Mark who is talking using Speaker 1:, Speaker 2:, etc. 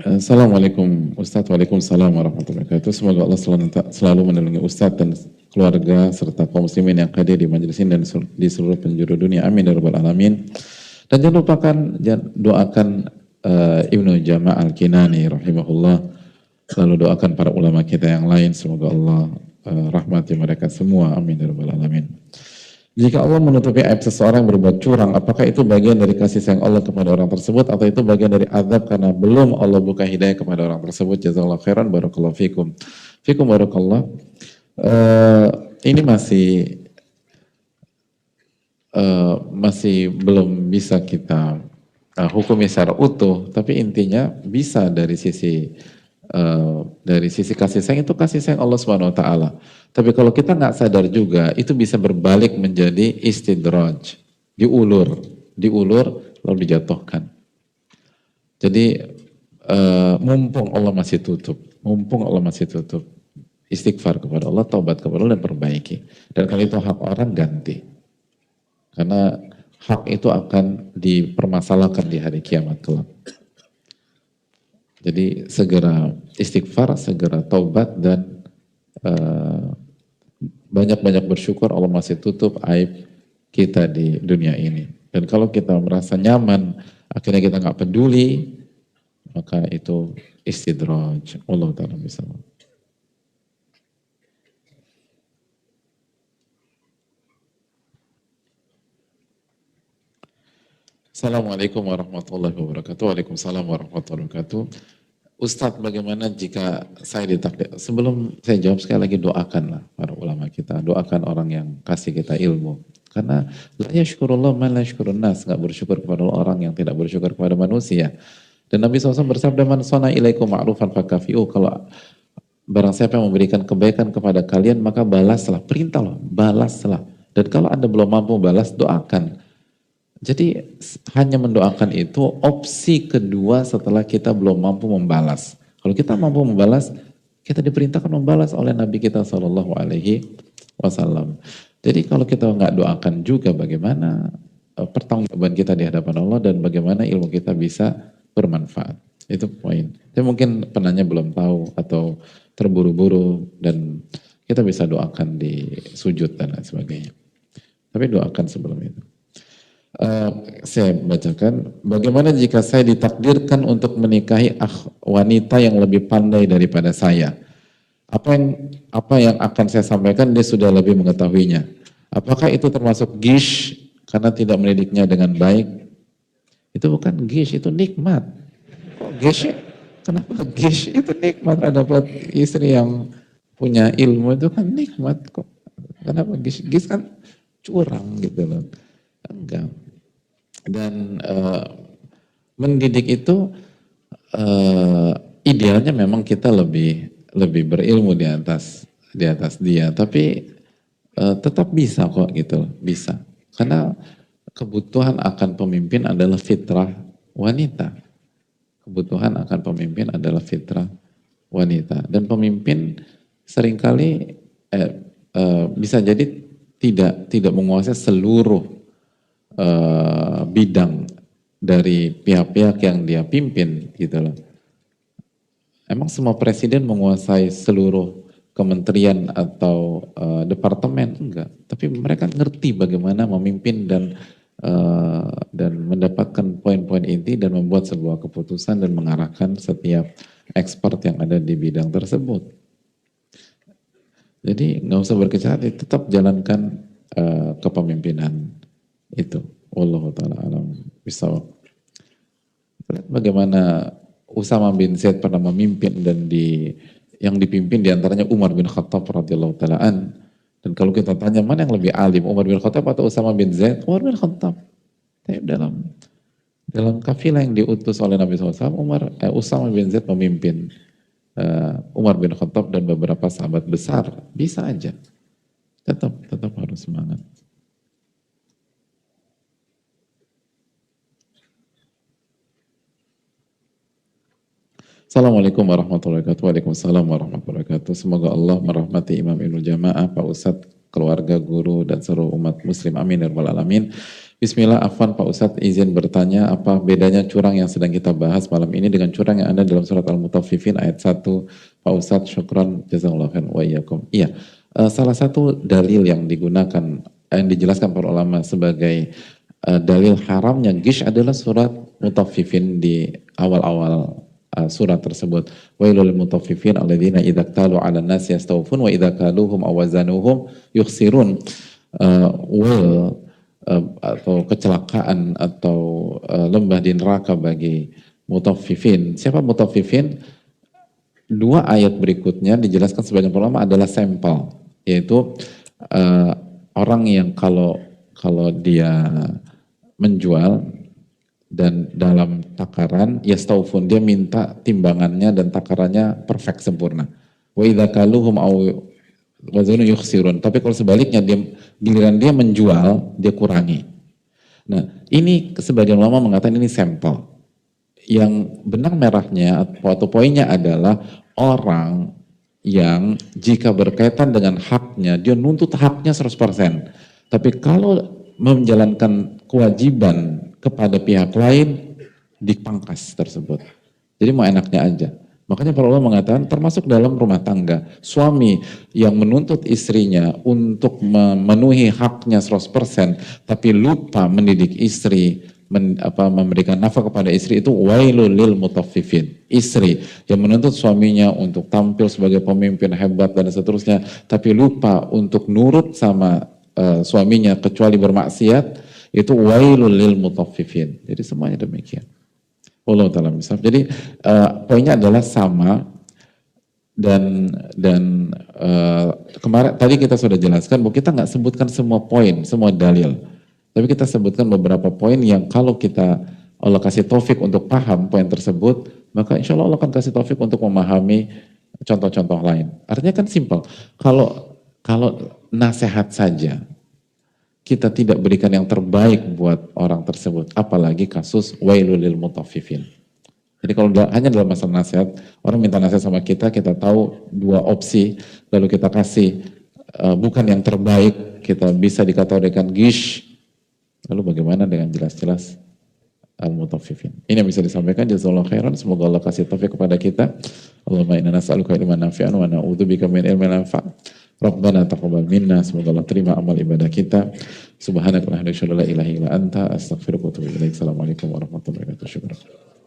Speaker 1: Assalamualaikum Ustadz, Waalaikumsalam warahmatullahi wabarakatuh. Semoga Allah selalu menolongi Ustadz dan keluarga serta kaum muslimin yang hadir di majelis ini dan di seluruh penjuru dunia. Amin ya rabbal alamin. Dan jangan lupakan doakan Ibnu Jama' Al-Kinani rahimahullah. Lalu doakan para ulama kita yang lain, semoga Allah rahmati mereka semua. Amin ya rabbal alamin. Jika Allah menutupi aib seseorang berbuat curang, apakah itu bagian dari kasih sayang Allah kepada orang tersebut atau itu bagian dari azab karena belum Allah buka hidayah kepada orang tersebut? Jazakallahu khairan, barakallahu fikum. Fikum barakallah. Ini masih belum bisa kita hukumi secara utuh, tapi intinya bisa dari sisi kasih sayang, itu kasih sayang Allah Subhanahu wa taala. Tapi kalau kita nggak sadar juga, itu bisa berbalik menjadi istidraj, diulur lalu dijatuhkan. Jadi mumpung Allah masih tutup, istighfar kepada Allah, taubat kepada Allah dan perbaiki. Dan kalau itu hak orang, ganti. Karena hak itu akan dipermasalahkan di hari kiamat kelak. Jadi segera istighfar, segera taubat dan banyak-banyak bersyukur Allah masih tutup aib kita di dunia ini. Dan kalau kita merasa nyaman, akhirnya kita nggak peduli, maka itu istidraj. Allah Ta'ala bisa. Assalamualaikum warahmatullahi wabarakatuh. Waalaikumsalam warahmatullahi wabarakatuh. Ustadz, bagaimana jika saya ditakdir? Sebelum saya jawab, sekali lagi doakanlah para ulama kita, doakan orang yang kasih kita ilmu. Karena la yashkurullah man la yashkurun nas, nggak bersyukur kepada orang yang tidak bersyukur kepada manusia. Dan Nabi SAW bersabda, man sana ilaikum ma'rufan fakafi'u, kalau barang siapa yang memberikan kebaikan kepada kalian, maka balaslah, perintahlah, balaslah. Dan kalau Anda belum mampu balas, doakan. Jadi hanya mendoakan itu opsi kedua setelah kita belum mampu membalas. Kalau kita mampu membalas, kita diperintahkan membalas oleh Nabi kita Shallallahu Alaihi Wasallam. Jadi kalau kita nggak doakan juga, bagaimana pertanggungjawaban kita di hadapan Allah dan bagaimana ilmu kita bisa bermanfaat. Itu poin. Tapi mungkin penanya belum tahu atau terburu-buru dan kita bisa doakan di sujud dan lain sebagainya. Tapi doakan sebelum itu. Saya bacakan, bagaimana jika saya ditakdirkan untuk menikahi wanita yang lebih pandai daripada saya? Apa yang akan saya sampaikan dia sudah lebih mengetahuinya. Apakah itu termasuk gish karena tidak mendidiknya dengan baik? Itu bukan gish, itu nikmat. Kok gish? Kenapa gish? Itu nikmat. Dapat istri yang punya ilmu itu kan nikmat kok. Kenapa gish? Gish kan curang gitu loh. Enggak. Dan mendidik itu idealnya memang kita lebih berilmu di atas dia, tapi tetap bisa kok gitu, bisa. Karena kebutuhan akan pemimpin adalah fitrah wanita. Kebutuhan akan pemimpin adalah fitrah wanita. Dan pemimpin seringkali bisa jadi tidak menguasai seluruh bidang dari pihak-pihak yang dia pimpin gitu loh. Emang semua presiden menguasai seluruh kementerian atau departemen? Enggak. Tapi mereka ngerti bagaimana memimpin dan mendapatkan poin-poin inti dan membuat sebuah keputusan dan mengarahkan setiap expert yang ada di bidang tersebut. Jadi nggak usah berkecil hati, tetap jalankan kepemimpinan itu. Wallahu ta'ala alam bisawab. Bagaimana Usama bin Zaid pernah memimpin dan yang dipimpin diantaranya Umar bin Khattab radhiyallahu ta'ala an. Dan kalau kita tanya mana yang lebih alim, Umar bin Khattab atau Usama bin Zaid? Umar bin Khattab. Dalam kafilah yang diutus oleh Nabi SAW, Usama bin Zaid memimpin Umar bin Khattab dan beberapa sahabat besar. Bisa aja. Tetap harus semangat. Assalamualaikum warahmatullahi wabarakatuh. Waalaikumsalam warahmatullahi wabarakatuh. Semoga Allah merahmati Imam Ibnu Jamaah, Pak Ustadz, keluarga, guru, dan seluruh umat muslim. Amin ya rabbal alamin. Bismillah, Afwan Pak Ustadz izin bertanya apa bedanya curang yang sedang kita bahas malam ini dengan curang yang ada dalam surat Al-Mutaffifin ayat 1. Pak Ustadz, syukran, jazakallahu khairan wa iyyakum. Iya, salah satu dalil yang digunakan, yang dijelaskan para ulama sebagai dalil haramnya gish adalah surat Mutaffifin di awal-awal surat tersebut. Wailul lil mutaffifin alladzina idza iktalu 'alan nasi yastawfun wa idza kaluhum aw wazanuhum yukhsirun. Wail atau kecelakaan atau lembah di neraka bagi mutaffifin. Siapa mutaffifin? Dua ayat berikutnya dijelaskan sebagian ulama adalah sampel, yaitu orang yang kalau dia menjual dan dalam takaran yastaufun, dia minta timbangannya dan takarannya perfect sempurna. Wa idza kaluhum aw wazanu yukhsirun. Tapi kalau sebaliknya giliran dia menjual, dia kurangi. Nah, ini sebagian ulama mengatakan ini sampel. Yang benang merahnya atau poinnya adalah orang yang jika berkaitan dengan haknya, dia nuntut haknya 100%. Tapi kalau menjalankan kewajiban kepada pihak lain, dipangkas tersebut. Jadi mau enaknya aja. Makanya para ulama mengatakan termasuk dalam rumah tangga, suami yang menuntut istrinya untuk memenuhi haknya 100% tapi lupa mendidik istri, memberikan nafkah kepada istri, itu wailul lil mutaffifin. Istri yang menuntut suaminya untuk tampil sebagai pemimpin hebat dan seterusnya tapi lupa untuk nurut sama suaminya kecuali bermaksiat, itu wailul lil mutaffifin. Jadi semuanya demikian. Allah ta'ala misal. Jadi poinnya adalah sama dan kemarin tadi kita sudah jelaskan bahwa kita nggak sebutkan semua poin, semua dalil. Tapi kita sebutkan beberapa poin yang kalau kita Allah kasih taufik untuk paham poin tersebut, maka insya Allah akan kasih taufik untuk memahami contoh-contoh lain. Artinya kan simpel. Kalau nasihat saja kita tidak berikan yang terbaik buat orang tersebut, apalagi kasus wailul lil mutaffifin. Jadi kalau hanya dalam masalah nasihat, orang minta nasihat sama kita tahu dua opsi, lalu kita kasih bukan yang terbaik, kita bisa dikategorikan gish, lalu bagaimana dengan jelas-jelas al-mutaffifin. Ini yang bisa disampaikan, jazakallahu khairan, semoga Allah kasih taufik kepada kita. Allahumma inna nas'aluka ilman nafi'an wa na'udzubika min ilmin la yanfa'. Rabbana taqabbal minna, semoga Allah terima amal ibadah kita. Subhanaka la ilaha illa anta, astaghfiruka wa atubu ilaik. Assalamualaikum warahmatullahi wabarakatuh.